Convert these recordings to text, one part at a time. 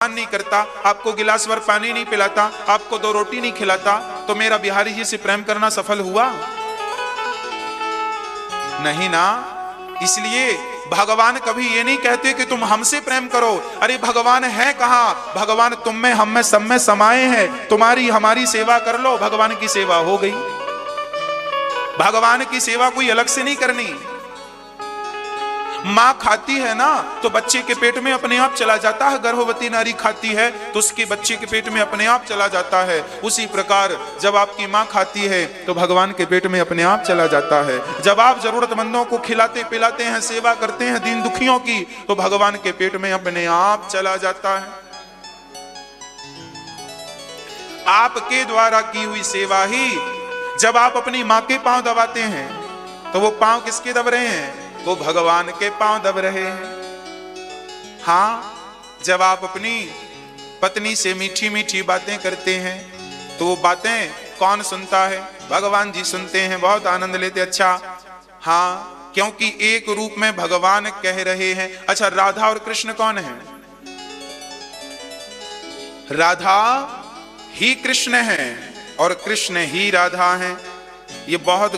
नहीं करता, आपको गिलास भर पानी नहीं पिलाता, आपको 2 रोटी नहीं खिलाता, तो मेरा बिहारी जी से प्रेम करना सफल हुआ? नहीं ना। इसलिए भगवान कभी ये नहीं कहते कि तुम हमसे प्रेम करो। अरे भगवान है कहां? भगवान तुम में, हम में, सब में समाये हैं। तुम्हारी हमारी सेवा कर लो, भगवान की सेवा हो गई। भगवान की सेवा कोई अलग से नहीं करनी। मां खाती है ना तो बच्चे के पेट में अपने आप चला जाता है। गर्भवती नारी खाती है तो उसके बच्चे के पेट में अपने आप चला जाता है। उसी प्रकार जब आपकी मां खाती है तो भगवान के पेट में अपने आप चला जाता है। जब आप जरूरतमंदों को खिलाते पिलाते हैं, सेवा करते हैं दीन दुखियों की, तो भगवान के पेट में अपने आप चला जाता है। आपके द्वारा की हुई सेवा ही, जब आप अपनी मां के पांव दबाते हैं तो वो पांव किसके दब रहे हैं? वो भगवान के पांव दब रहे हैं। हाँ, जब आप अपनी पत्नी से मीठी मीठी बातें करते हैं तो वो बातें कौन सुनता है? भगवान जी सुनते हैं, बहुत आनंद लेते। अच्छा, हाँ, क्योंकि एक रूप में भगवान कह रहे हैं। अच्छा, राधा और कृष्ण कौन है? राधा ही कृष्ण है और कृष्ण ही राधा है। ये बहुत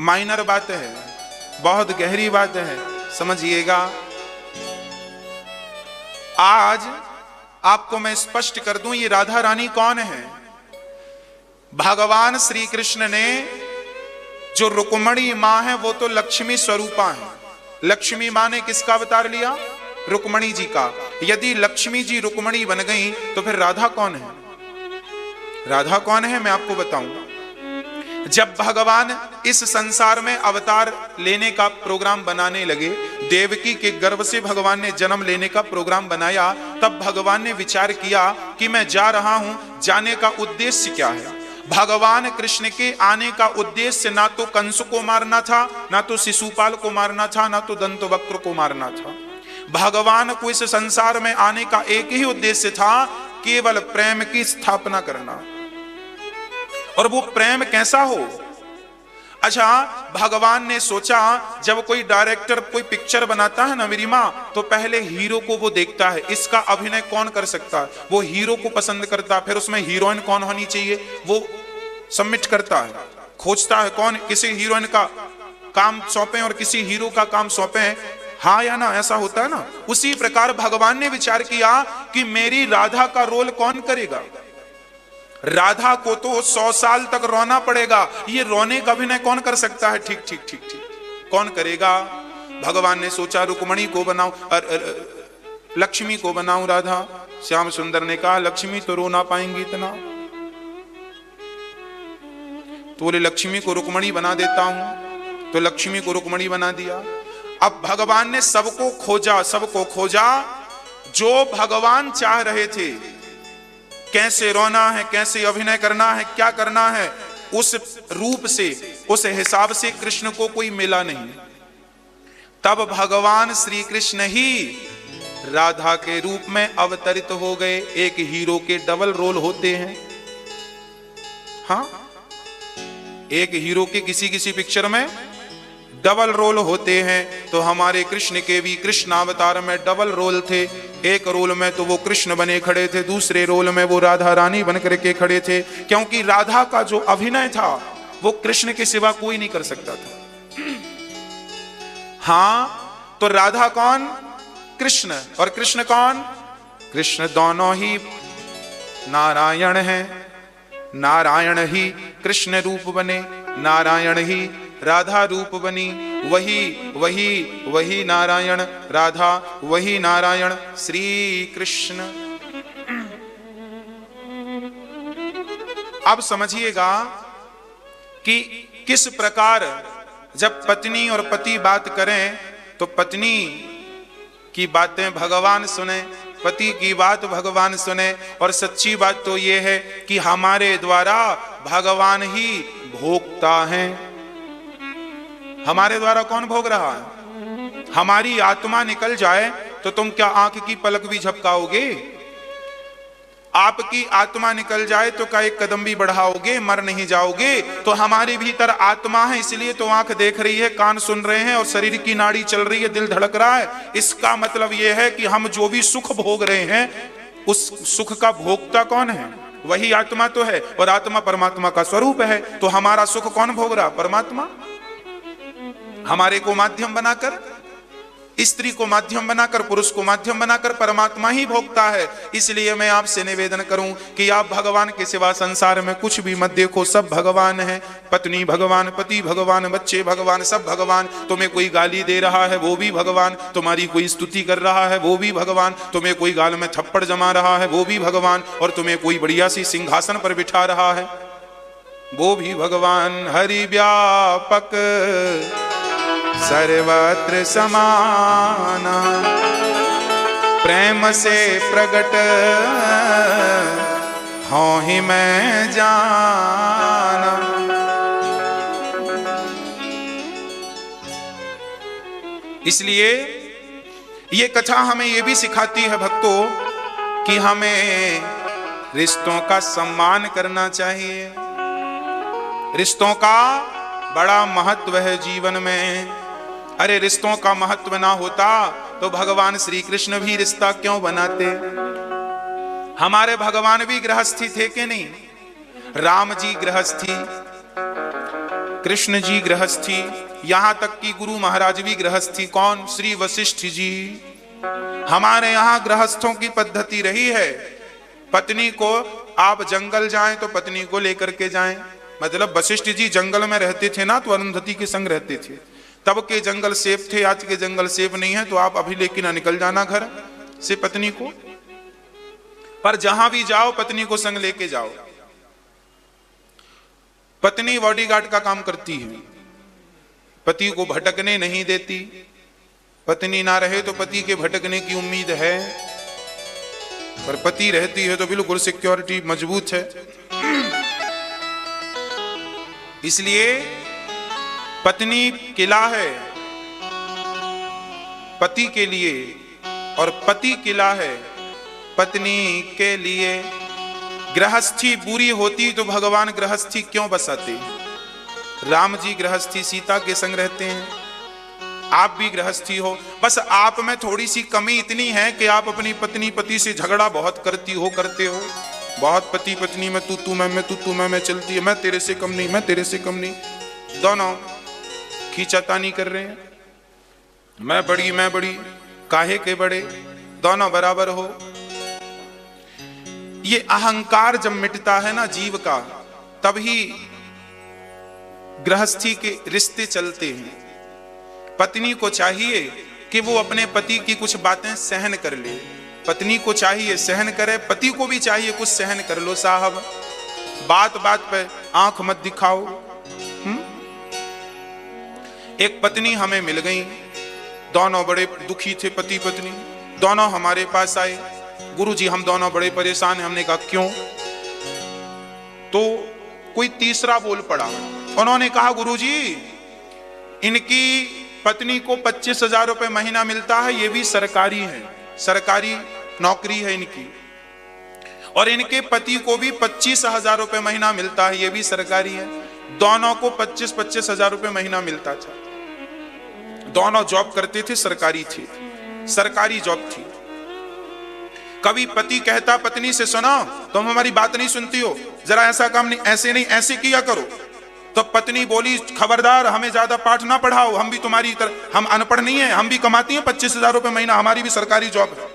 माइनर बात है, बहुत गहरी बात है, समझिएगा। आज आपको मैं स्पष्ट कर दूं, ये राधा रानी कौन है। भगवान श्री कृष्ण ने जो रुक्मणी मां है वो तो लक्ष्मी स्वरूपा है। लक्ष्मी मां ने किसका अवतार लिया? रुक्मणी जी का। यदि लक्ष्मी जी रुक्मणी बन गई तो फिर राधा कौन है? राधा कौन है मैं आपको बताऊंगा। जब भगवान इस संसार में अवतार लेने का प्रोग्राम बनाने लगे, देवकी के गर्भ से भगवान ने जन्म लेने का प्रोग्राम बनाया, तब भगवान ने विचार किया कि मैं जा रहा हूं, जाने का उद्देश्य क्या है। भगवान कृष्ण के आने का उद्देश्य ना तो कंस को मारना था, ना तो शिशुपाल को मारना था, ना तो दंतवक्र को मारना था। भगवान को इस संसार में आने का एक ही उद्देश्य था, केवल प्रेम की स्थापना करना। और वो प्रेम कैसा हो? अच्छा, भगवान ने सोचा, जब कोई डायरेक्टर कोई पिक्चर बनाता है ना मेरी मां, तो पहले हीरो को वो देखता है, इसका अभिनय कौन कर सकता है। वो हीरो को पसंद करता है, फिर उसमें हीरोइन कौन होनी चाहिए वो सबमिट करता है, खोजता है कौन किसी हीरोइन का काम सौंपे और किसी हीरो का काम सौंपे, हाँ या ना, ऐसा होता है ना। उसी प्रकार भगवान ने विचार किया कि मेरी राधा का रोल कौन करेगा। राधा को तो 100 साल तक रोना पड़ेगा, ये रोने का अभिनय कौन कर सकता है? ठीक ठीक ठीक ठीक, कौन करेगा? भगवान ने सोचा रुक्मणी को बनाऊं, लक्ष्मी को बनाऊं राधा। श्याम सुंदर ने कहा लक्ष्मी तो रो ना पाएंगी इतना, तो बोले लक्ष्मी को रुक्मणी बना देता हूं। तो लक्ष्मी को रुक्मणी बना दिया। अब भगवान ने सबको खोजा, सबको खोजा जो भगवान चाह रहे थे। कैसे रोना है, कैसे अभिनय करना है, क्या करना है, उस रूप से, उस हिसाब से कृष्ण को कोई मिला नहीं। तब भगवान श्री कृष्ण ही राधा के रूप में अवतरित हो गए। एक हीरो के डबल रोल होते हैं। हाँ, एक हीरो के किसी किसी पिक्चर में डबल रोल होते हैं। तो हमारे कृष्ण के भी कृष्णावतार में डबल रोल थे। एक रोल में तो वो कृष्ण बने खड़े थे, दूसरे रोल में वो राधा रानी बन करके खड़े थे, क्योंकि राधा का जो अभिनय था वो कृष्ण के सिवा कोई नहीं कर सकता था। हाँ, तो राधा कौन? कृष्ण। और कृष्ण कौन? कृष्ण दोनों ही नारायण हैं। नारायण ही कृष्ण रूप बने, नारायण ही राधा रूप बनी। वही नारायण राधा, वही नारायण श्री कृष्ण। अब समझिएगा कि किस प्रकार जब पत्नी और पति बात करें तो पत्नी की बातें भगवान सुने, पति की बात भगवान सुने। और सच्ची बात तो यह है कि हमारे द्वारा भगवान ही भोगता है। हमारे द्वारा कौन भोग रहा है? हमारी आत्मा निकल जाए तो तुम क्या आंख की पलक भी झपकाओगे? आपकी आत्मा निकल जाए तो का एक कदम भी बढ़ाओगे, मर नहीं जाओगे। तो हमारे भीतर आत्मा है, इसलिए तो आंख देख रही है, कान सुन रहे हैं और शरीर की नाड़ी चल रही है, दिल धड़क रहा है। इसका मतलब यह है कि हम जो भी सुख भोग रहे हैं, उस सुख का भोक्ता कौन है? वही आत्मा तो है, और आत्मा परमात्मा का स्वरूप है। तो हमारा सुख कौन भोग रहा? परमात्मा। हमारे को माध्यम बनाकर, स्त्री को माध्यम बनाकर, पुरुष को माध्यम बनाकर परमात्मा ही भोगता है। इसलिए मैं आपसे निवेदन करूं कि आप भगवान के सिवा संसार में कुछ भी मत देखो, सब भगवान है। पत्नी भगवान, पति भगवान, बच्चे भगवान, सब भगवान। तुम्हें कोई गाली दे रहा है वो भी भगवान, तुम्हारी कोई स्तुति कर रहा है वो भी भगवान, तुम्हें कोई गाल में थप्पड़ जमा रहा है वो भी भगवान, और तुम्हें कोई बढ़िया सी सिंहासन पर बिठा रहा है वो भी भगवान। हरि व्यापक सर्वत्र समाना, प्रेम से प्रगट हूँ ही मैं जाना। इसलिए ये कथा हमें ये भी सिखाती है भक्तों कि हमें रिश्तों का सम्मान करना चाहिए। रिश्तों का बड़ा महत्व है जीवन में। अरे रिश्तों का महत्व ना होता तो भगवान श्री कृष्ण भी रिश्ता क्यों बनाते? हमारे भगवान भी गृहस्थी थे कि नहीं? राम जी गृहस्थी, कृष्ण जी गृहस्थी, यहां तक कि गुरु महाराज भी गृहस्थी। कौन? श्री वशिष्ठ जी। हमारे यहां गृहस्थों की पद्धति रही है, पत्नी को आप जंगल जाएं तो पत्नी को लेकर के जाएं। मतलब वशिष्ठ जी जंगल में रहते थे ना, तो अरुंधति के संग रहते थे। तब के जंगल सेफ थे, आज के जंगल सेफ नहीं है। तो आप अभी लेके ना निकल जाना घर से पत्नी को, पर जहां भी जाओ पत्नी को संग लेके जाओ। पत्नी बॉडीगार्ड का काम करती है, पति को भटकने नहीं देती। पत्नी ना रहे तो पति के भटकने की उम्मीद है, पर पति रहती है तो बिल्कुल सिक्योरिटी मजबूत है। इसलिए पत्नी किला है पति के लिए, और पति किला है पत्नी के लिए। गृहस्थी बुरी होती तो भगवान गृहस्थी क्यों बसाते? राम जी गृहस्थी सीता के संग रहते हैं, आप भी गृहस्थी हो। बस आप में थोड़ी सी कमी इतनी है कि आप अपनी पत्नी पति से झगड़ा बहुत करते हो। बहुत पति पत्नी में तू मैं तू मैं चलती है, मैं तेरे से कम नहीं, मैं तेरे से कम नहीं, दोनों खींचातानी कर रहे हैं। मैं बड़ी, काहे के बड़े, दोनों बराबर हो। ये अहंकार जब मिटता है ना जीव का, तभी गृहस्थी के रिश्ते चलते हैं। पत्नी को चाहिए कि वो अपने पति की कुछ बातें सहन कर ले, पत्नी को चाहिए सहन करे, पति को भी चाहिए कुछ सहन कर लो साहब। बात बात पे आंख मत दिखाओ। एक पत्नी हमें मिल गई, दोनों बड़े दुखी थे, पति पत्नी दोनों हमारे पास आए। गुरुजी हम दोनों बड़े परेशान हैं। हमने कहा क्यों? तो कोई तीसरा बोल पड़ा। उन्होंने कहा गुरुजी इनकी पत्नी को 25,000 रुपए महीना मिलता है, ये भी सरकारी है, सरकारी नौकरी है इनकी, और इनके पति को भी 25,000 रुपए महीना मिलता है, ये भी सरकारी है। दोनों को 25,000 रुपए महीना मिलता था। दोनों जॉब करते थे, सरकारी थी, सरकारी जॉब थी। कभी पति कहता पत्नी से, सुनो तुम हमारी बात नहीं सुनती हो, जरा ऐसा काम नहीं, ऐसे नहीं, ऐसे किया करो। तो पत्नी बोली खबरदार हमें ज्यादा पाठ ना पढ़ाओ, हम भी तुम्हारी तरह, हम अनपढ़ नहीं है, हम भी कमाती हैं 25,000 रुपए महीना, हमारी भी सरकारी जॉब है।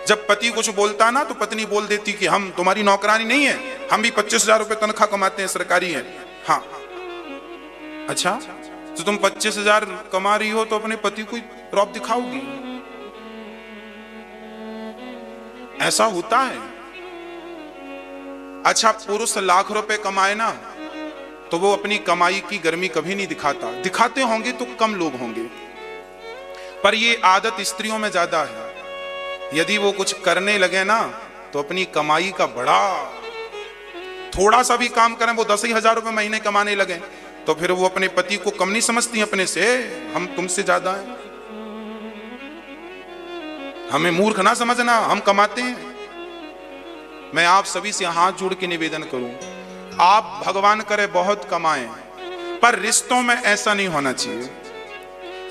जब पति कुछ बोलता ना तो पत्नी बोल देती कि हम तुम्हारी नौकरानी नहीं है, हम भी 25,000 रुपए तनख्वाह कमाते हैं, सरकारी है। हाँ अच्छा, तो तुम 25,000 कमा रही हो तो अपने पति को रौब दिखाओगी? ऐसा होता है। अच्छा पुरुष लाख रुपए कमाए ना तो वो अपनी कमाई की गर्मी कभी नहीं दिखाता, दिखाते होंगे तो कम लोग होंगे, पर ये आदत स्त्रियों में ज्यादा है। यदि वो कुछ करने लगे ना तो अपनी कमाई का बड़ा, थोड़ा सा भी काम करें, वो 10,000 रुपए महीने कमाने लगे तो फिर वो अपने पति को कम नहीं समझती अपने से, हम तुमसे ज्यादा हैं, हमें मूर्ख ना समझना, हम कमाते हैं। मैं आप सभी से हाथ जोड़ के निवेदन करूं, आप भगवान करे बहुत कमाएं, पर रिश्तों में ऐसा नहीं होना चाहिए।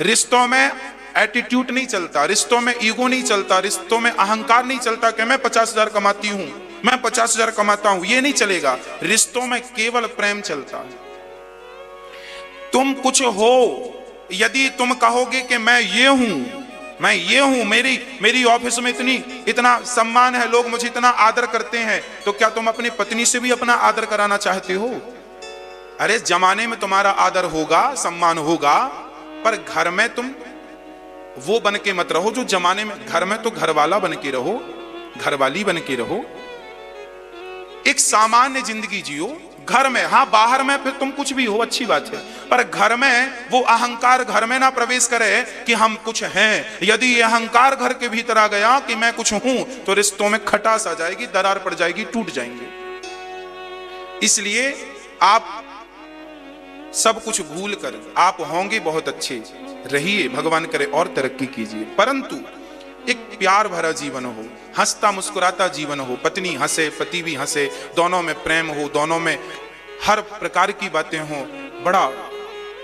रिश्तों में एटीट्यूड नहीं चलता, रिश्तों में ईगो नहीं चलता, रिश्तों में अहंकार नहीं चलता कि मैं 50,000 कमाती हूं, मैं 50,000 कमाता हूं, ये नहीं चलेगा। रिश्तों में केवल प्रेम चलता है। तुम कुछ हो, यदि तुम कहोगे कि मैं ये हूं, मेरी ऑफिस में इतना सम्मान है, लोग मुझे इतना आदर करते हैं, तो क्या तुम अपनी पत्नी से भी अपना आदर कराना चाहते हो? अरे जमाने में तुम्हारा आदर होगा, सम्मान होगा, पर घर में तुम वो बन के मत रहो जो जमाने में। घर में तो घरवाला बन के रहो, घरवाली बन के रहो, एक सामान्य जिंदगी जियो घर में। हाँ, बाहर में फिर तुम कुछ भी हो, अच्छी बात है, पर घर में वो अहंकार घर में ना प्रवेश करे कि हम कुछ हैं। यदि ये अहंकार घर के भीतर आ गया कि मैं कुछ हूं, तो रिश्तों में खटास आ जाएगी, दरार पड़ जाएगी, टूट जाएंगे। इसलिए आप सब कुछ भूल कर आप होंगे बहुत अच्छे, रहिए, भगवान करे और तरक्की कीजिए, परंतु एक प्यार भरा जीवन हो, हंसता मुस्कुराता जीवन हो, पत्नी हंसे, पति भी हंसे, दोनों में प्रेम हो, दोनों में हर प्रकार की बातें हो, बड़ा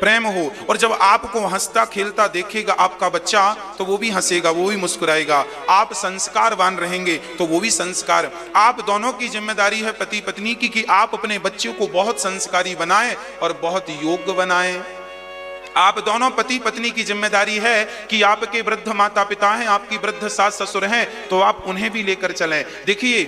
प्रेम हो। और जब आपको हंसता खेलता देखेगा आपका बच्चा, तो वो भी हंसेगा, वो भी मुस्कुराएगा। आप संस्कारवान रहेंगे तो वो भी संस्कार। आप दोनों की जिम्मेदारी है पति पत्नी की कि आप अपने बच्चों को बहुत संस्कारी बनाएं और बहुत योग्य बनाएं। आप दोनों पति पत्नी की जिम्मेदारी है कि आपके वृद्ध माता पिता हैं, आपकी वृद्ध सास ससुर हैं, तो आप उन्हें भी लेकर चलें। देखिए,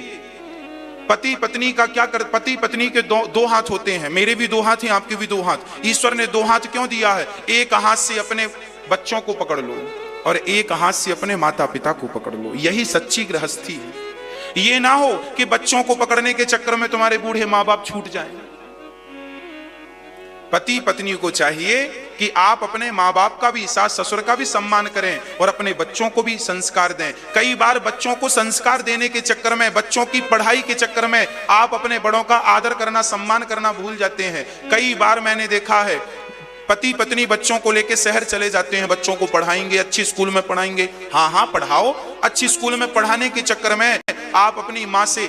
पति पत्नी का क्या कर, पति पत्नी के दो हाथ होते हैं, मेरे भी दो हाथ हैं, आपके भी दो हाथ। ईश्वर ने दो हाथ क्यों दिया है? एक हाथ से अपने बच्चों को पकड़ लो और एक हाथ से अपने माता पिता को पकड़ लो, यही सच्ची गृहस्थी है। ये ना हो कि बच्चों को पकड़ने के चक्कर में तुम्हारे बूढ़े माँ बाप छूट जाएं। पति पत्नी को चाहिए कि आप अपने माँ बाप का भी, सास ससुर का भी सम्मान करें और अपने बच्चों को भी संस्कार दें। कई बार बच्चों को संस्कार देने के चक्कर में, बच्चों की पढ़ाई के चक्कर में आप अपने बड़ों का आदर करना, सम्मान करना भूल जाते हैं। कई बार मैंने देखा है, पति पत्नी बच्चों को लेकर शहर चले जाते हैं, बच्चों को पढ़ाएंगे, अच्छी स्कूल में पढ़ाएंगे। हाँ पढ़ाओ, अच्छी स्कूल में पढ़ाने के चक्कर में आप अपनी माँ से,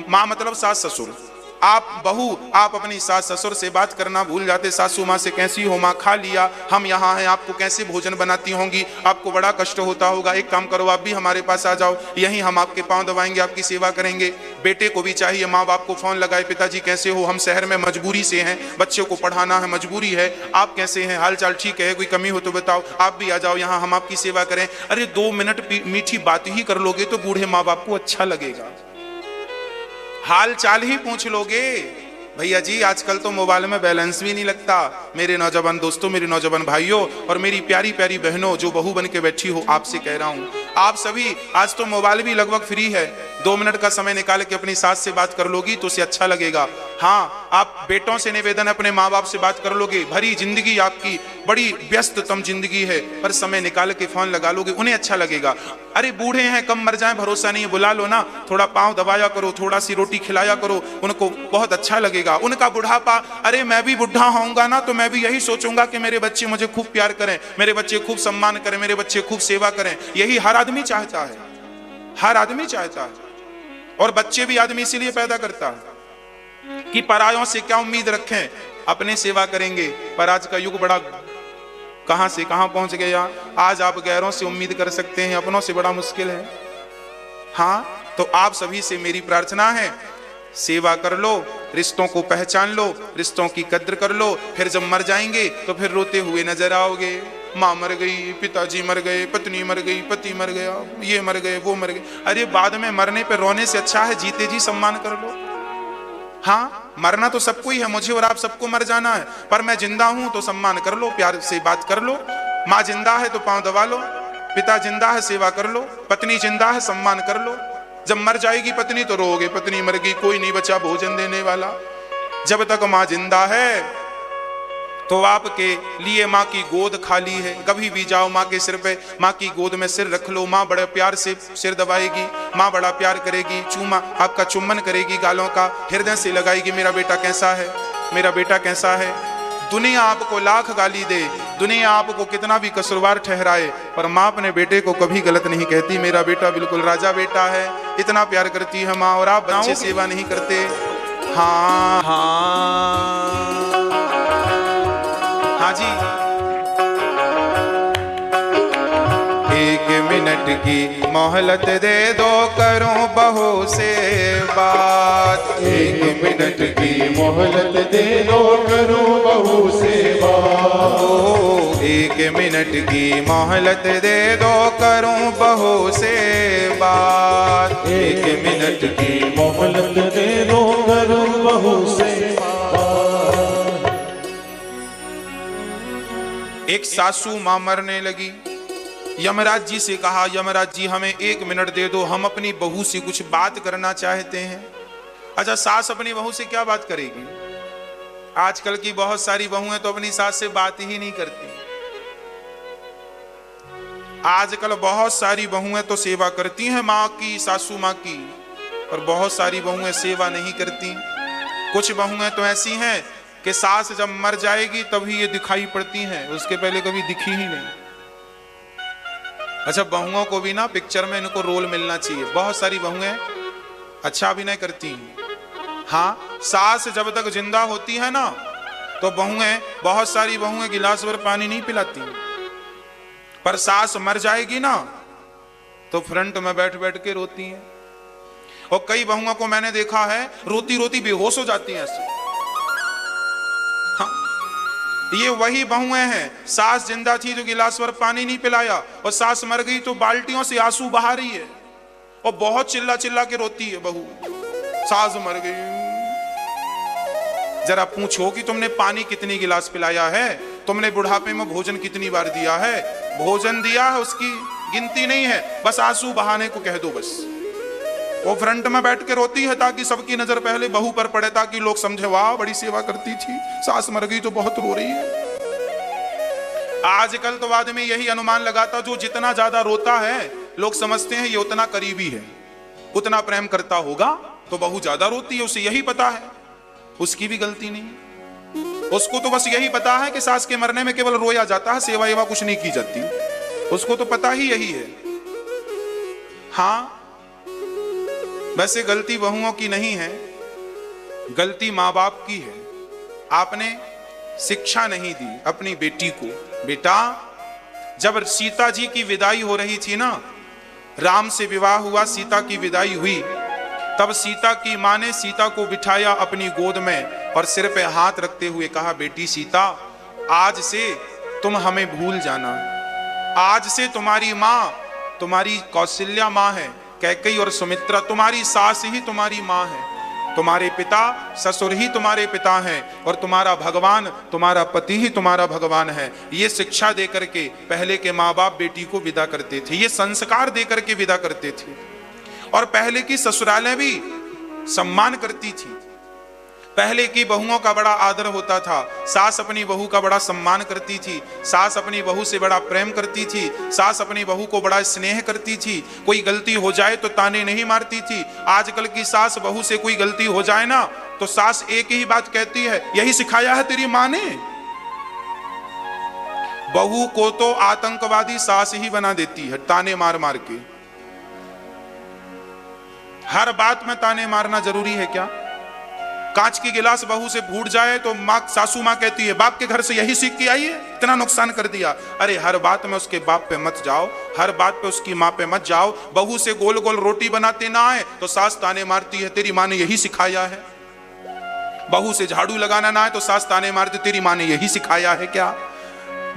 माँ मतलब सास ससुर, आप बहू, आप अपनी सास ससुर से बात करना भूल जाते। सासू माँ से कैसी हो माँ, खा लिया, हम यहाँ हैं, आपको कैसे भोजन बनाती होंगी, आपको बड़ा कष्ट होता होगा, एक काम करो आप भी हमारे पास आ जाओ, यहीं हम आपके पांव दबाएंगे, आपकी सेवा करेंगे। बेटे को भी चाहिए माँ बाप को फोन लगाए, पिताजी कैसे हो, हम शहर में मजबूरी से हैं, बच्चे को पढ़ाना है, मजबूरी है, आप कैसे हैं, हाल चाल ठीक है, कोई कमी हो तो बताओ, आप भी आ जाओ यहाँ, हम आपकी सेवा करें। अरे 2 मिनट मीठी बात ही कर लोगे तो बूढ़े माँ बाप को अच्छा लगेगा। हाल चाल ही पूछ लोगे, भैया जी आजकल तो मोबाइल में बैलेंस भी नहीं लगता। मेरे नौजवान दोस्तों, मेरे नौजवान भाइयों और मेरी प्यारी प्यारी बहनों जो बहू बन के बैठी हो, आपसे कह रहा हूं, आप सभी, आज तो मोबाइल भी लगभग फ्री है, 2 मिनट का समय निकाल के अपनी सास से बात कर लोगी तो उसे अच्छा लगेगा। हाँ, आप बेटों से निवेदन, अपने माँ बाप से बात कर लोगे, भरी जिंदगी आपकी, बड़ी व्यस्ततम जिंदगी है, पर समय निकाल के फोन लगा लोगे, उन्हें अच्छा लगेगा। अरे बूढ़े हैं, कम मर जाएं, भरोसा नहीं है, बुला लो ना, थोड़ा पांव दबाया करो, थोड़ा सी रोटी खिलाया करो, उनको बहुत अच्छा लगेगा। उनका बुढ़ापा, अरे मैं भी बुढ़ा होऊंगा ना तो मैं भी यही सोचूंगा कि मेरे बच्चे मुझे खूब प्यार करें, मेरे बच्चे खूब सम्मान करें, मेरे बच्चे खूब सेवा करें। यही हर आदमी चाहता है, हर आदमी चाहता है। और बच्चे भी आदमी इसीलिए पैदा करता है कि परायों से क्या उम्मीद रखें, अपने सेवा करेंगे। पर आज का युग बड़ा कहां से कहां पहुंच गया। आज आप गैरों से उम्मीद कर सकते हैं, अपनों से बड़ा मुश्किल है। हाँ, तो आप सभी से मेरी प्रार्थना है, सेवा कर लो, रिश्तों को पहचान लो, रिश्तों की कद्र कर लो। फिर जब मर जाएंगे तो फिर रोते हुए नजर आओगे, माँ मर गई, पिताजी मर गए, पत्नी मर गई, पति मर गया, ये मर गए, वो मर गए। अरे बाद में मरने पे रोने से अच्छा है जीते जी सम्मान कर लो। हाँ, मरना तो सबको ही है, मुझे और आप सबको मर जाना है, पर मैं जिंदा हूं तो सम्मान कर लो, प्यार से बात कर लो। माँ जिंदा है तो पांव दबा लो, पिता जिंदा है सेवा कर लो, पत्नी जिंदा है सम्मान कर लो। जब मर जाएगी पत्नी तो रोगे, पत्नी मर गई, कोई नहीं बचा भोजन देने वाला। जब तक माँ जिंदा है तो आपके लिए माँ की गोद खाली है। कभी भी जाओ माँ के सिर पे, माँ की गोद में सिर रख लो, माँ बड़े प्यार से सिर दबाएगी, माँ बड़ा प्यार करेगी, चूमा आपका चुम्बन करेगी, गालों का हृदय से लगाएगी, मेरा बेटा कैसा है, मेरा बेटा कैसा है। दुनिया आपको लाख गाली दे, दुनिया आपको कितना भी कसूरवार ठहराए, पर माँ अपने बेटे को कभी गलत नहीं कहती। मेरा बेटा बिल्कुल राजा बेटा है, इतना प्यार करती है माँ। और आप बच्चे सेवा नहीं करते। हाँ हाँ जी। 1 मिनट की मोहलत दे दो, करूं बहू से बात। 1 मिनट की मोहलत दे दो, करूं बहू से बात। 1 मिनट की मोहलत दे दो, करूं बहू से बात। 1 मिनट की मोहलत दे दो, करूं बहू से बात। एक सासू मां मरने लगी, यमराज जी से कहा, यमराज जी हमें 1 मिनट दे दो, हम अपनी बहू से कुछ बात करना चाहते हैं। अच्छा, सास अपनी बहू से क्या बात करेगी? आजकल की बहुत सारी बहुएं तो अपनी सास से बात ही नहीं करती। आजकल बहुत सारी बहुएं तो सेवा करती हैं माँ की, सासू माँ की, और बहुत सारी बहुएं सेवा नहीं करती। कुछ बहुएं तो ऐसी हैं कि सास जब मर जाएगी तभी ये दिखाई पड़ती हैं, उसके पहले कभी दिखी ही नहीं। अच्छा, बहुओं को भी ना पिक्चर में इनको रोल मिलना चाहिए। बहुत सारी बहुएं अच्छा अभिनय करती हैं। हाँ, सास जब तक जिंदा होती है ना तो बहुएं, बहुत सारी बहुएं गिलास भर पानी नहीं पिलाती, पर सास मर जाएगी ना तो फ्रंट में बैठ बैठ के रोती हैं। और कई बहुओं को मैंने देखा है रोती रोती बेहोश हो जाती हैं ऐसे। हाँ, ये वही बहुएं हैं, सास जिंदा थी जो गिलास भर पानी नहीं पिलाया, और सास मर गई तो बाल्टियों से आंसू बहा रही है और बहुत चिल्ला चिल्ला के रोती है बहू, सास मर गई। जरा पूछो कि तुमने पानी कितनी गिलास पिलाया है, तुमने बुढ़ापे में भोजन कितनी बार दिया है? भोजन दिया है उसकी गिनती नहीं है, बस आंसू बहाने को कह दो बस। वो फ्रंट में बैठ के रोती है ताकि सबकी नजर पहले बहू पर पड़े, ताकि लोग समझे वाह बड़ी सेवा करती थी, सास मर गई तो बहुत रो रही है। आजकल तो आदमी यही अनुमान लगाता, जो जितना ज्यादा रोता है लोग समझते हैं ये उतना करीबी है, उतना प्रेम करता होगा, तो बहू ज्यादा रोती है, उसे यही पता है। उसकी भी गलती नहीं, उसको तो बस यही पता है कि सास के मरने में केवल रोया जाता है, सेवा एवा कुछ नहीं की जाती, उसको तो पता ही यही है। हाँ, वैसे गलती बहुओं की नहीं है, गलती माँ बाप की है। आपने शिक्षा नहीं दी अपनी बेटी को। बेटा, जब सीता जी की विदाई हो रही थी ना, राम से विवाह हुआ, सीता की विदाई हुई, तब सीता की मां ने सीता को बिठाया अपनी गोद में और सिर पे हाथ रखते हुए कहा, बेटी सीता, आज से तुम हमें भूल जाना। आज से तुम्हारी मां, तुम्हारी कौशल्या मां है, कैकेयी और सुमित्रा तुम्हारी सास ही तुम्हारी मां है, तुम्हारे पिता ससुर ही तुम्हारे पिता हैं, और तुम्हारा भगवान, तुम्हारा पति ही तुम्हारा भगवान है। ये शिक्षा देकर के पहले के माँ बाप बेटी को विदा करते थे, ये संस्कार देकर के विदा करते थे। और पहले की ससुरालें भी सम्मान करती थी। पहले की बहुओं का बड़ा आदर होता था, सास अपनी बहू का बड़ा सम्मान करती थी, सास अपनी बहू से बड़ा प्रेम करती थी, सास अपनी बहू को बड़ा स्नेह करती थी। कोई गलती हो जाए तो ताने नहीं मारती थी। आजकल की सास बहू से कोई गलती हो जाए ना तो सास एक ही बात कहती है, यही सिखाया है तेरी मां ने। बहू को तो आतंकवादी सास ही बना देती है, ताने मार मार के। हर बात में ताने मारना जरूरी है क्या? कांच की गिलास बहू से फूट जाए तो माँ, सासू माँ कहती है बाप के घर से यही सीख के आई है, इतना नुकसान कर दिया। अरे हर बात में उसके बाप पे मत जाओ, हर बात पे उसकी माँ पे मत जाओ। बहू से गोल गोल रोटी बनाते ना आए तो सास ताने मारती है, तेरी माँ ने यही सिखाया है। बहू से झाड़ू लगाना ना आए तो सास ताने मारती, तेरी माँ ने यही सिखाया है क्या?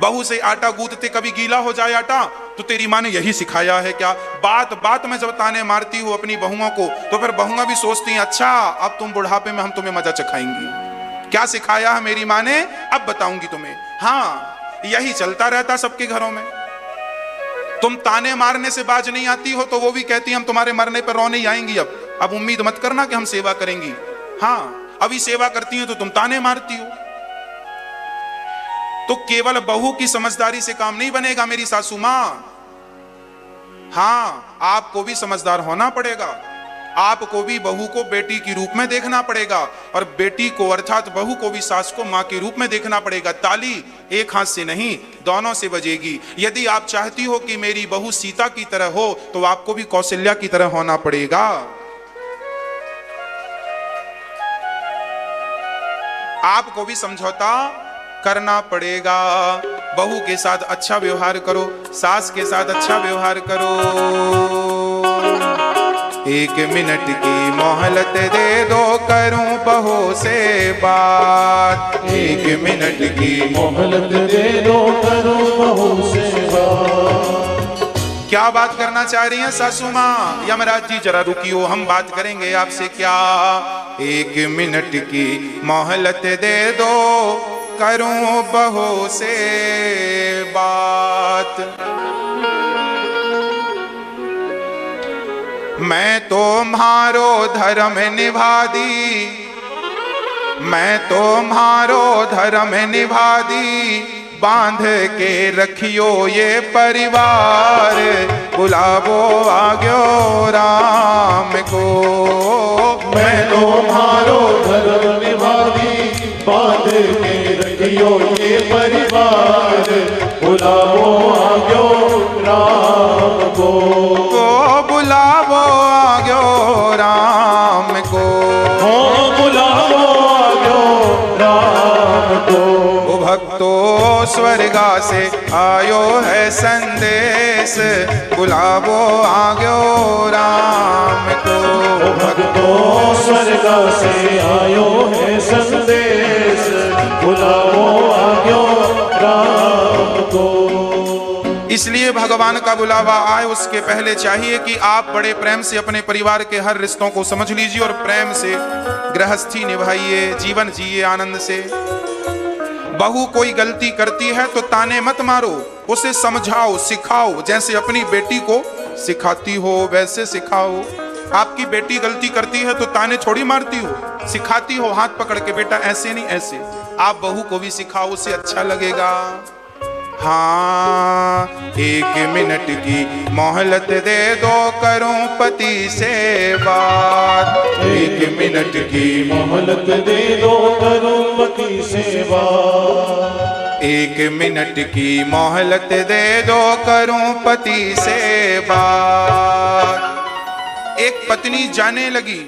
बहू से आटा गूंथते कभी गीला हो जाए आटा तो तेरी माँ ने यही सिखाया है क्या? बात बात में जब ताने मारती हो अपनी बहुओं को तो फिर बहुआं भी सोचती हैं, अच्छा अब तुम बुढ़ापे में हम तुम्हें मजा चखाएंगी, क्या सिखाया है मेरी माँ ने, अब बताऊंगी तुम्हें। हाँ, यही चलता रहता सबके घरों में। तुम ताने मारने से बाज नहीं आती हो तो वो भी कहती हम तुम्हारे मरने पर रोने ही आएंगी, अब उम्मीद मत करना कि हम सेवा करेंगी। हाँ, अभी सेवा करती हो तो तुम ताने मारती हो। तो केवल बहू की समझदारी से काम नहीं बनेगा मेरी सासू मां। हाँ, आपको भी समझदार होना पड़ेगा। आपको भी बहू को बेटी की रूप में देखना पड़ेगा और बेटी को अर्थात बहू को भी सास को मां के रूप में देखना पड़ेगा। ताली एक हाथ से नहीं, दोनों से बजेगी। यदि आप चाहती हो कि मेरी बहू सीता की तरह हो तो आपको भी कौशल्या की तरह होना पड़ेगा। आपको भी समझौता करना पड़ेगा। बहू के साथ अच्छा व्यवहार करो, सास के साथ अच्छा व्यवहार करो। 1 मिनट की मोहलत दे दो, करूं बहू से बात। 1 मिनट की मोहलत दे दो, करूं बहू से बात। क्या बात करना चाह रही हैं सासू माँ? यमराज जी जरा रुकियो, हम बात करेंगे आपसे। क्या? 1 मिनट की मोहलत दे दो, करूं बहू से बात। मैं तुम्हारो धर्म निभा दी, मैं तुम्हारो धर्म निभा दी, बांध के रखियो ये परिवार, बुलावो आग्यो राम को। मैं तुम्हारो धर्म निभा दी, बांध के रखियो ये परिवार, बुलावो आग्यो राम को। बुलावो आग्यो राम को, बुलावो आग्यो राम को। भक्तो स्वर्गा से आयो है संदेश, बुलावो आग्यो राम को। भक्तो स्वर्गा से आयो है संदेश, बुलावो आग्यो राम को। इसलिए भगवान का बुलावा आए उसके पहले चाहिए कि आप बड़े प्रेम से अपने परिवार के हर रिश्तों को समझ लीजिए और प्रेम से गृहस्थी निभाइए, जीवन जिए आनंद से। बहू कोई गलती करती है तो ताने मत मारो, उसे समझाओ, सिखाओ। जैसे अपनी बेटी को सिखाती हो वैसे सिखाओ। आपकी बेटी गलती करती है तो ताने थोड़ी मारती हो, सिखाती हो हाथ पकड़ के, बेटा ऐसे नहीं ऐसे। आप बहू को भी सिखाओ, उसे अच्छा लगेगा। हाँ, 1 मिनट की मोहलत दे दो, करूं पति से बात। 1 मिनट की मोहलत दे दो, करूं पति से बात। 1 मिनट की मोहलत दे दो, करूं पति से बात। एक पत्नी जाने लगी,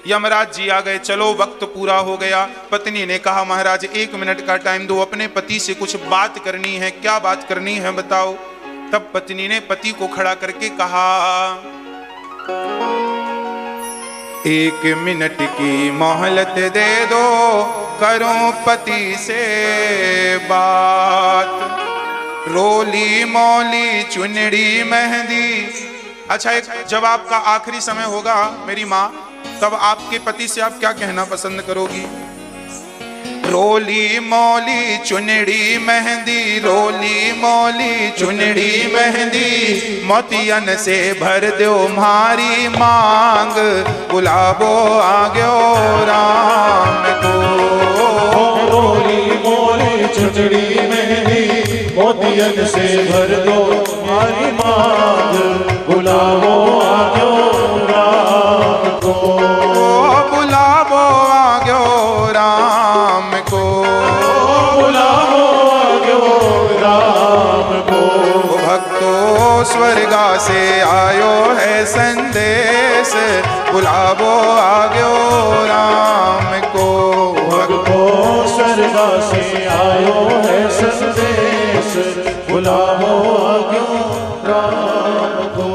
यमराज जी आ गए, चलो वक्त पूरा हो गया। पत्नी ने कहा महाराज 1 मिनट का टाइम दो, अपने पति से कुछ बात करनी है। क्या बात करनी है बताओ? तब पत्नी ने पति को खड़ा करके कहा 1 मिनट की मोहलत दे दो, करूं पति से बात। रोली मौली चुनड़ी मेहंदी। अच्छा, जब आपका आखिरी समय होगा मेरी माँ, तब आपके पति से आप क्या कहना पसंद करोगी? रोली मौली चुनड़ी मेहंदी, रोली मौली चुनड़ी मेहंदी, मोतियन से भर दो मारी मांग, बुलावो आग्यो राम को। रोली मौली चुनड़ी मेहंदी, मोतियन से भर दो मारी मांग, बुलावो आग्यो राम को। बुलावो आग्यो राम को, बुलावो आग्यो राम को। भक्तो स्वर्गा से आयो है संदेश, बुलावो आग्यो राम को। भक्तो स्वर्गा से आयो है संदेश, बुलावो आग्यो राम को।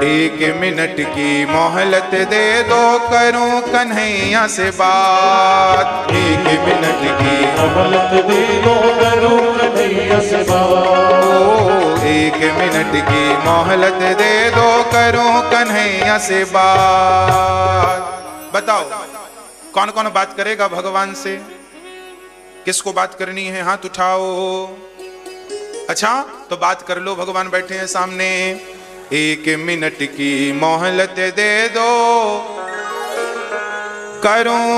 1 मिनट की मोहलत दे दो, करूं कन्हैया से बात। 1 मिनट की मोहलत दे दो, करूं कन्हैया से बात। 1 मिनट की मोहलत दे दो, करूं कन्हैया से बात। बताओ कौन कौन बात करेगा भगवान से? किसको बात करनी है? हाथ उठाओ। अच्छा, तो बात कर लो, भगवान बैठे हैं सामने। 1 मिनट की मोहलत दे दो, करूं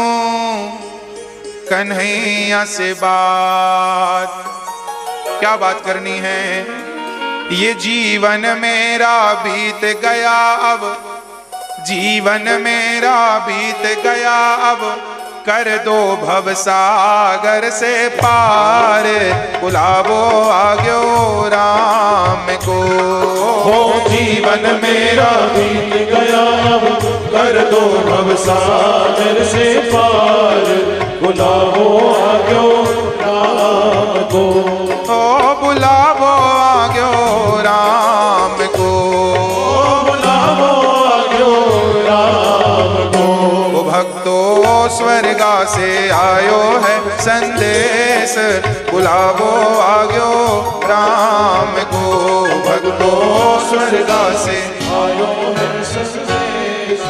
कन्हैया से बात। क्या बात करनी है? ये जीवन मेरा बीत गया अब, जीवन मेरा बीत गया अब कर दो भव सागर से पार, बुलावो आग्यो राम को। हो जीवन मेरा बीत गया अब कर दो भव सागर से पार, बुलावो आग्यो राम को। हो बुलावो आग्यो राम को, बुलावो आग्यो राम को। भक्तो स्वर्गा से आयो है संदेश, बुलावो आग्यो राम को। भक्तो स्वर्गा से आयो है संदेश,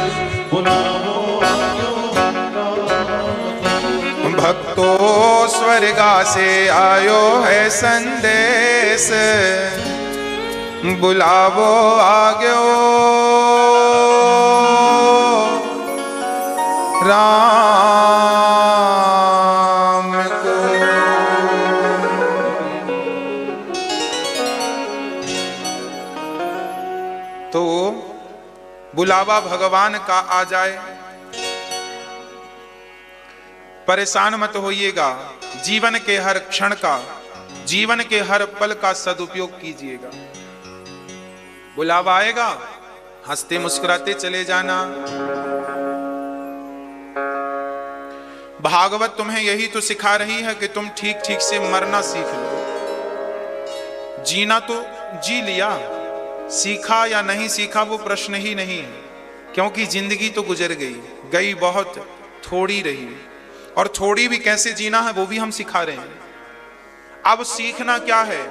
बुलावो आग्यो राम। भक्तो स्वर्गा से आयो है संदेश, बुलावो आग्यो राम को। तो बुलावा भगवान का आ जाए, परेशान मत होइएगा। जीवन के हर क्षण का, जीवन के हर पल का सदुपयोग कीजिएगा। बुलावा आएगा, हंसते मुस्कुराते चले जाना। भागवत तुम्हें यही तो सिखा रही है कि तुम ठीक ठीक से मरना सीख लो। जीना तो जी लिया, सीखा या नहीं सीखा वो प्रश्न ही नहीं है, क्योंकि जिंदगी तो गुजर गई, गई बहुत थोड़ी रही, और थोड़ी भी कैसे जीना है वो भी हम सिखा रहे हैं। अब सीखना क्या है?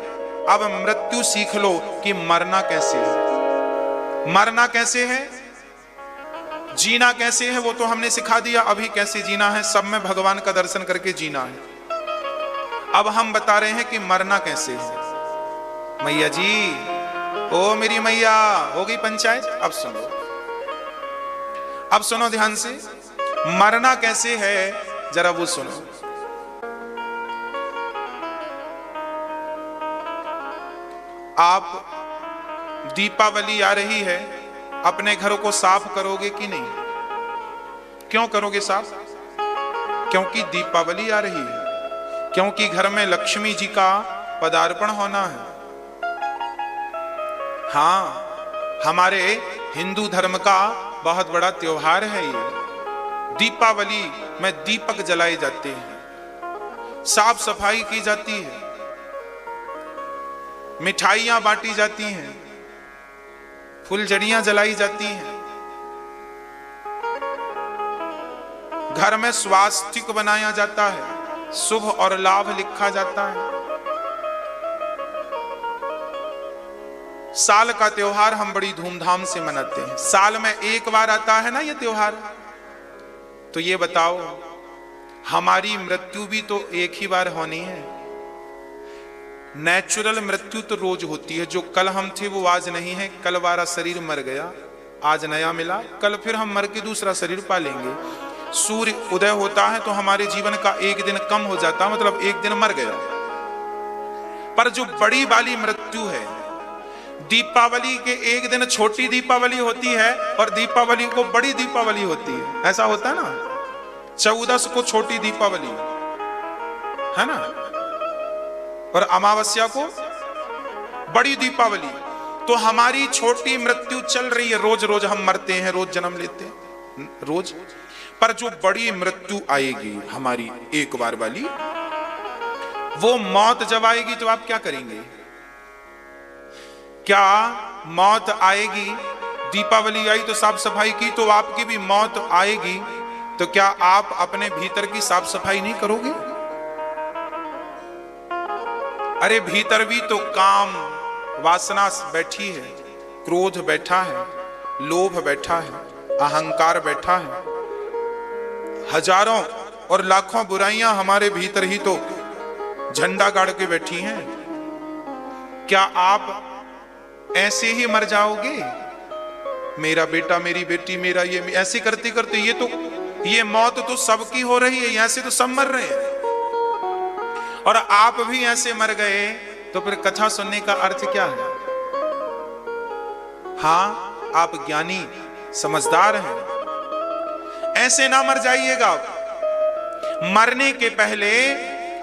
अब मृत्यु सीख लो कि मरना कैसे है, मरना कैसे है, जीना कैसे है, वो तो हमने सिखा दिया। अभी कैसे जीना है, सब में भगवान का दर्शन करके जीना है। अब हम बता रहे हैं कि मरना कैसे है। मैया जी, ओ मेरी मैया, हो गई पंचायत? अब सुनो, अब सुनो ध्यान से, मरना कैसे है जरा वो सुनो। आप दीपावली आ रही है, अपने घरों को साफ करोगे कि नहीं? क्यों करोगे साफ? क्योंकि दीपावली आ रही है, क्योंकि घर में लक्ष्मी जी का पदार्पण होना है। हाँ, हमारे हिंदू धर्म का बहुत बड़ा त्योहार है ये। दीपावली में दीपक जलाए जाते हैं, साफ सफाई की जाती है, मिठाइयां बांटी जाती हैं, फुलझड़ियां जलाई जाती हैं, घर में स्वास्तिक बनाया जाता है, शुभ और लाभ लिखा जाता है। साल का त्योहार हम बड़ी धूमधाम से मनाते हैं। साल में एक बार आता है ना ये त्योहार। तो ये बताओ, हमारी मृत्यु भी तो एक ही बार होनी है। नेचुरल मृत्यु तो रोज होती है। जो कल हम थे वो आज नहीं है। कल वाला शरीर मर गया, आज नया मिला, कल फिर हम मर के दूसरा शरीर पालेंगे। सूर्य उदय होता है तो हमारे जीवन का एक दिन कम हो जाता, मतलब एक दिन मर गया। पर जो बड़ी वाली मृत्यु है, दीपावली के एक दिन छोटी दीपावली होती है और दीपावली को बड़ी दीपावली होती है। ऐसा होता है ना, 14 को छोटी दीपावली है ना, और अमावस्या को बड़ी दीपावली। तो हमारी छोटी मृत्यु चल रही है, रोज रोज हम मरते हैं, रोज जन्म लेते हैं रोज। पर जो बड़ी मृत्यु आएगी हमारी एक बार वाली, वो मौत जब आएगी तो आप क्या करेंगे? क्या मौत आएगी? दीपावली आई तो साफ सफाई की, तो आपकी भी मौत आएगी, तो क्या आप अपने भीतर की साफ सफाई नहीं करोगे? अरे भीतर भी तो काम वासना बैठी है, क्रोध बैठा है, लोभ बैठा है, अहंकार बैठा है, हजारों और लाखों बुराइयां हमारे भीतर ही तो झंडा गाड़ के बैठी हैं। क्या आप ऐसे ही मर जाओगे? मेरा बेटा, मेरी बेटी, मेरा ये, ऐसे करते करते ये मौत तो सबकी हो रही है, ऐसे तो सब मर रहे हैं। और आप भी ऐसे मर गए तो फिर कथा सुनने का अर्थ क्या है? हाँ, आप ज्ञानी समझदार हैं। ऐसे ना मर जाइएगा। मरने के पहले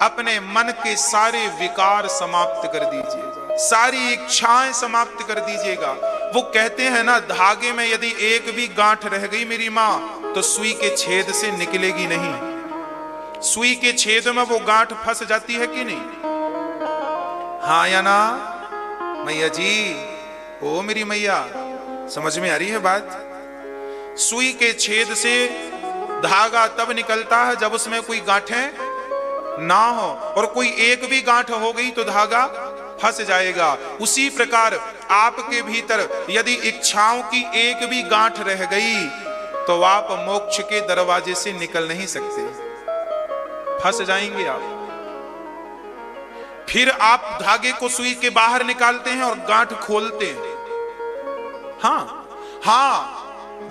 अपने मन के सारे विकार समाप्त कर दीजिएगा, सारी इच्छाएं समाप्त कर दीजिएगा। वो कहते हैं ना, धागे में यदि एक भी गांठ रह गई मेरी मां तो सुई के छेद से निकलेगी नहीं। सुई के छेद में वो गांठ फंस जाती है कि नहीं? हाँ या ना मैया जी? ओ मेरी मैया, समझ में आ रही है बात? सुई के छेद से धागा तब निकलता है जब उसमें कोई गांठें ना हो, और कोई एक भी गांठ हो गई तो धागा फंस जाएगा। उसी प्रकार आपके भीतर यदि इच्छाओं की एक भी गांठ रह गई तो आप मोक्ष के दरवाजे से निकल नहीं सकते, फंस जाएंगे आप। फिर आप धागे को सुई के बाहर निकालते हैं और गांठ खोलते हैं। हाँ,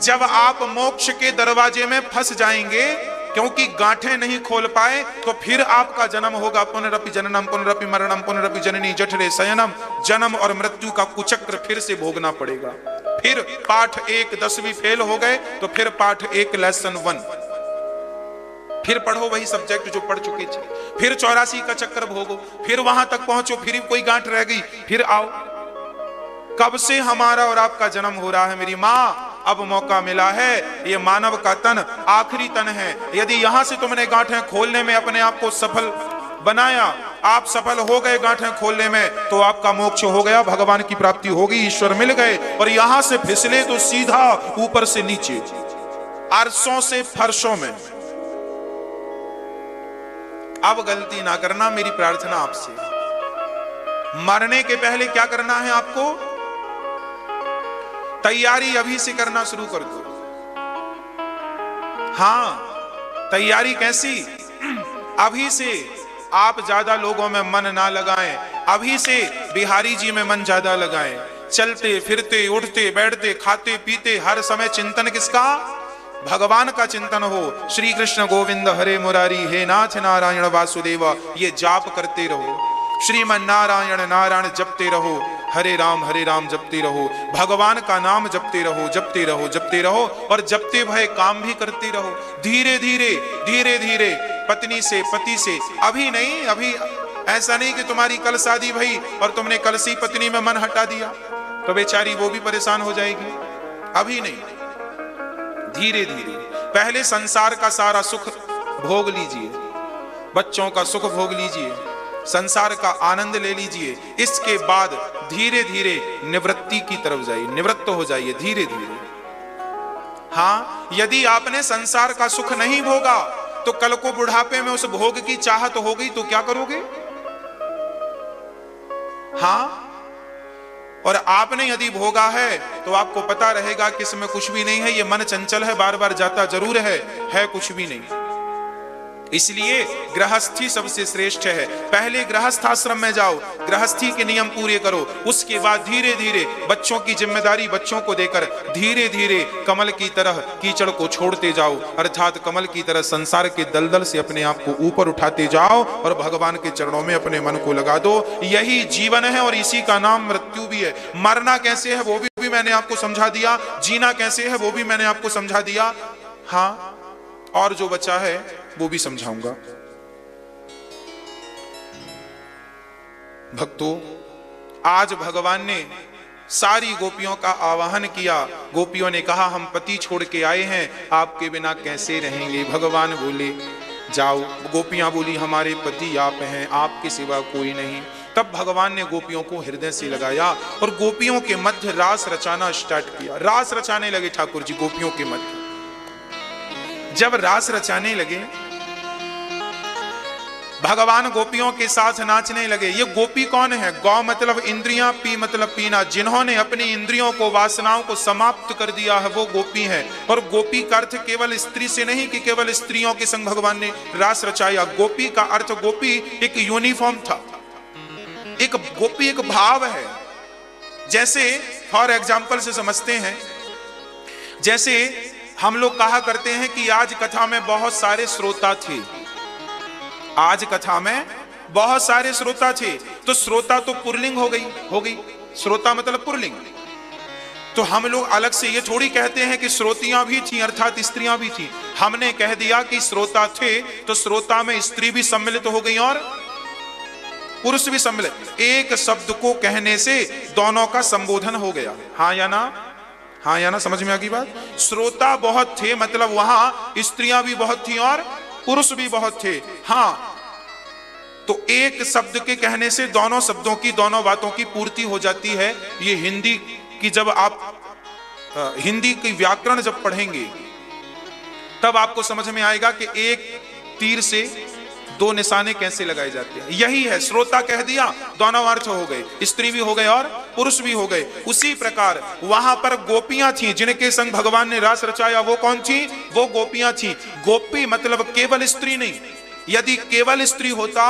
जब आप मोक्ष के दरवाजे में फंस जाएंगे, क्योंकि गांठें नहीं खोल पाए, तो फिर आपका जन्म होगा पुनरपि जननम पुनरपि मरणम पुनरपि जननी जठरे शयनम। जन्म और मृत्यु का कुचक्र फिर से भोगना पड़ेगा। फिर पाठ 1 10वीं फेल हो गए तो फिर पाठ 1 लेसन 1 फिर पढ़ो, वही सब्जेक्ट जो पढ़ चुके थे। फिर 84 का चक्कर भोगो, फिर वहां तक पहुंचो, फिर कोई गांठ रह गई, फिर आओ। कब से हमारा और आपका जन्म हो रहा है मेरी माँ? अब मौका मिला है। ये मानव का तन आखिरी तन है। यदि यहां से तुमने गांठें खोलने में अपने आप को सफल बनाया, आप सफल हो गए गांठें खोलने में, तो आपका मोक्ष हो गया, भगवान की प्राप्ति होगी, ईश्वर मिल गए। और यहां से फिसले तो सीधा ऊपर से नीचे, अरसों से फर्शों में। अब गलती ना करना, मेरी प्रार्थना आपसे। मरने के पहले क्या करना है आपको? तैयारी अभी से करना शुरू कर दो। हाँ, तैयारी कैसी? अभी से आप ज्यादा लोगों में मन ना लगाएं, अभी से बिहारी जी में मन ज्यादा लगाएं। चलते फिरते उठते बैठते खाते पीते हर समय चिंतन किसका? भगवान का चिंतन हो। श्री कृष्ण गोविंद हरे मुरारी, हे नाथ नारायण वासुदेव, ये जाप करते रहो। श्रीमन नारायण नारायण जपते रहो, हरे राम जपते रहो, भगवान का नाम जपते रहो, जपते रहो, जपते रहो, और जपते भय काम भी करते रहो। धीरे धीरे धीरे धीरे पत्नी से, पति से, अभी नहीं, अभी ऐसा नहीं कि तुम्हारी कल शादी भई और तुमने कल सी पत्नी में मन हटा दिया तो बेचारी वो भी परेशान हो जाएगी। अभी नहीं, धीरे धीरे पहले संसार का सारा सुख भोग लीजिए, बच्चों का सुख भोग लीजिए, संसार का आनंद ले लीजिए। इसके बाद धीरे धीरे निवृत्ति की तरफ जाइए, निवृत्त हो जाइए धीरे धीरे। हाँ, यदि आपने संसार का सुख नहीं भोगा तो कल को बुढ़ापे में उस भोग की चाहत हो गई तो क्या करोगे? हाँ, और आपने यदि भोगा है तो आपको पता रहेगा कि इसमें कुछ भी नहीं है, ये मन चंचल है, बार बार जाता जरूर है कुछ भी नहीं। इसलिए गृहस्थी सबसे श्रेष्ठ है। पहले गृहस्थ आश्रम में जाओ, गृहस्थी के नियम पूरे करो, उसके बाद धीरे धीरे बच्चों की जिम्मेदारी बच्चों को देकर धीरे धीरे कमल की तरह कीचड़ को छोड़ते जाओ, अर्थात कमल की तरह संसार के दलदल से अपने आप को ऊपर उठाते जाओ और भगवान के चरणों में अपने मन को लगा दो। यही जीवन है और इसी का नाम मृत्यु भी है। मरना कैसे है वो भी मैंने आपको समझा दिया, जीना कैसे है वो भी मैंने आपको समझा दिया। हाँ, और जो बचा है वो भी समझाऊंगा। भक्तों, आज भगवान ने सारी गोपियों का आवाहन किया। गोपियों ने कहा हम पति छोड़ के आए हैं, आपके बिना कैसे रहेंगे। भगवान बोले जाओ। गोपियां बोली हमारे पति आप हैं, आपके सिवा कोई नहीं। तब भगवान ने गोपियों को हृदय से लगाया और गोपियों के मध्य रास रचाना स्टार्ट किया। रास रचाने लगे ठाकुर जी गोपियों के मध्य। जब रास रचाने लगे, भगवान गोपियों के साथ नाचने लगे। ये गोपी कौन है? गौ मतलब इंद्रियां, पी मतलब पीना। जिन्होंने अपनी इंद्रियों को, वासनाओं को समाप्त कर दिया है वो गोपी है। और गोपी का अर्थ केवल स्त्री से नहीं कि केवल स्त्रियों के संग भगवान ने रास रचाया। गोपी का अर्थ, गोपी एक यूनिफॉर्म था, एक गोपी एक भाव है। जैसे फॉर एग्जाम्पल से समझते हैं, जैसे हम लोग कहा करते हैं कि आज कथा में बहुत सारे श्रोता थे, आज कथा में बहुत सारे श्रोता थे। तो श्रोता तो पुल्लिंग हो गई। श्रोता मतलब पुल्लिंग। तो हम लोग अलग से ये थोड़ी कहते हैं कि श्रोतियां भी थी अर्थात स्त्रियां भी थी। हमने कह दिया कि श्रोता थे तो श्रोता में स्त्री भी सम्मिलित हो गई और पुरुष भी सम्मिलित। एक शब्द को कहने से दोनों का संबोधन हो गया। हाँ या ना? हाँ या ना? समझ में आ गई बात? श्रोता बहुत थे मतलब वहां स्त्रियां भी बहुत थी और पुरुष भी बहुत थे। हाँ, तो एक शब्द के कहने से दोनों शब्दों की दोनों बातों की पूर्ति हो जाती है। ये हिंदी की जब आप हिंदी की व्याकरण जब पढ़ेंगे तब आपको समझ में आएगा कि एक तीर से दो निशाने कैसे लगाए जाते हैं। यही है, श्रोता कह दिया दोनों अर्थ हो गए, स्त्री भी हो गए और पुरुष भी हो गए। उसी प्रकार वहां पर गोपियां थी जिनके संग भगवान ने रास रचाया। वो कौन थी? वो गोपियां थी। गोपी मतलब केवल स्त्री नहीं। यदि केवल स्त्री होता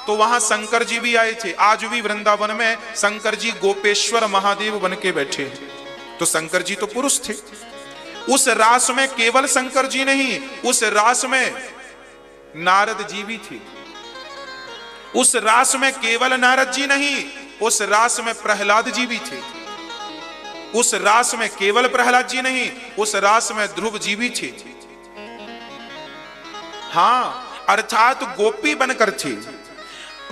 तो वहां शंकर जी भी आए थे। आज भी वृंदावन में शंकर जी गोपेश्वर महादेव बन के बैठे, तो शंकर जी तो पुरुष थे। उस रास में केवल शंकर जी नहीं, उस रास में नारद जी भी थे। उस रास में केवल नारद जी नहीं, उस रास में प्रहलाद जी भी थे। उस रास में केवल प्रहलाद जी नहीं, उस रास में ध्रुव जी भी थे। हाँ, अर्थात गोपी बनकर थे।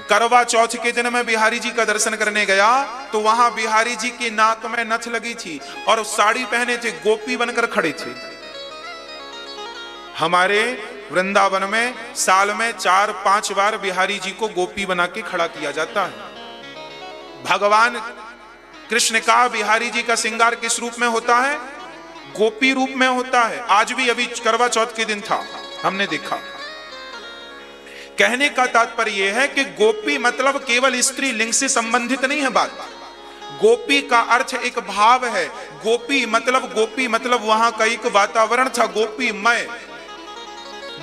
करवा चौथ के दिन मैं बिहारी जी का दर्शन करने गया तो वहां बिहारी जी की नाक में नथ लगी थी और साड़ी पहने थे, गोपी बनकर खड़े थे। हमारे वृंदावन में साल में 4-5 बार बिहारी जी को गोपी बना के खड़ा किया जाता है। भगवान कृष्ण का बिहारी जी का श्रृंगार किस रूप में होता है? गोपी रूप में होता है। आज भी अभी करवा चौथ के दिन था, हमने देखा। कहने का तात्पर्य यह है कि गोपी मतलब केवल स्त्री लिंग से संबंधित नहीं है बात। गोपी का अर्थ एक भाव है। गोपी मतलब वहां का एक वातावरण था। गोपीमय,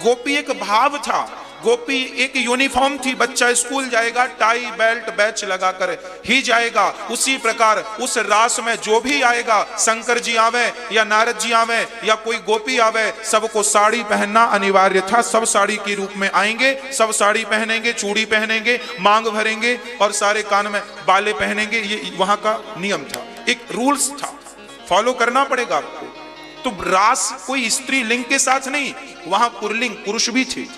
गोपी एक भाव था। गोपी एक यूनिफॉर्म थी। बच्चा स्कूल जाएगा टाई बेल्ट बैच लगाकर ही जाएगा। उसी प्रकार उस रास में जो भी आएगा, शंकर जी आवे या नारद जी आवे या कोई गोपी आवे, सबको साड़ी पहनना अनिवार्य था। सब साड़ी के रूप में आएंगे, सब साड़ी पहनेंगे, चूड़ी पहनेंगे, मांग भरेंगे और सारे कान में बाले पहनेंगे। ये वहां का नियम था, एक रूल्स था, फॉलो करना पड़ेगा आपको। तो रास कोई स्त्री लिंग के साथ नहीं, वहां पुरलिंग पुरुष भी थे।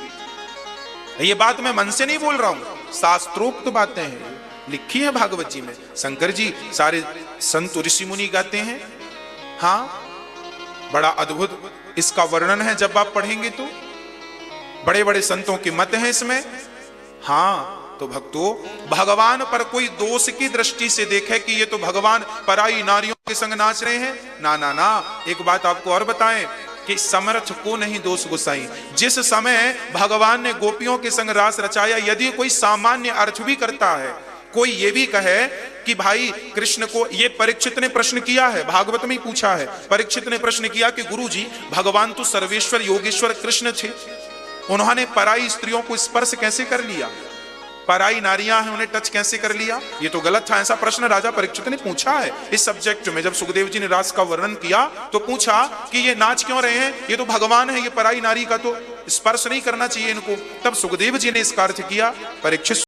ये बात मैं मन से नहीं बोल रहा हूं, शास्त्रोक्त बातें हैं, लिखी है भागवत जी में। शंकर जी सारे संत ऋषि मुनि गाते हैं। हाँ, बड़ा अद्भुत इसका वर्णन है। जब आप पढ़ेंगे तो बड़े बड़े संतों के मत हैं इसमें। हाँ, तो भक्तों, भगवान पर कोई दोष की दृष्टि से देखे कि ये तो भगवान पराई नारियों के संग नाच रहे हैं, ना ना ना। एक बात आपको और बताएं कि समर्थ को नहीं दोष गुसाई। जिस समय भगवान ने गोपियों के संग रास रचाया, यदि कोई सामान्य अर्थ भी करता है, कोई ये भी कहे कि भाई कृष्ण को, ये परीक्षित ने प्रश्न किया है, भागवत में ही पूछा है। परीक्षित ने प्रश्न किया कि गुरुजी, भगवान तो सर्वेश्वर योगेश्वर कृष्ण थे, उन्होंने पराई स्त्रियों को स्पर्श कैसे कर लिया? पराई नारियां हैं, उन्हें टच कैसे कर लिया? ये तो गलत था। ऐसा प्रश्न राजा परीक्षित ने पूछा है इस सब्जेक्ट में। जब सुखदेव जी ने रास का वर्णन किया तो पूछा कि ये नाच क्यों रहे हैं? ये तो भगवान है, ये पराई नारी का तो स्पर्श नहीं करना चाहिए इनको। तब सुखदेव जी ने इसका अर्थ किया, परीक्षित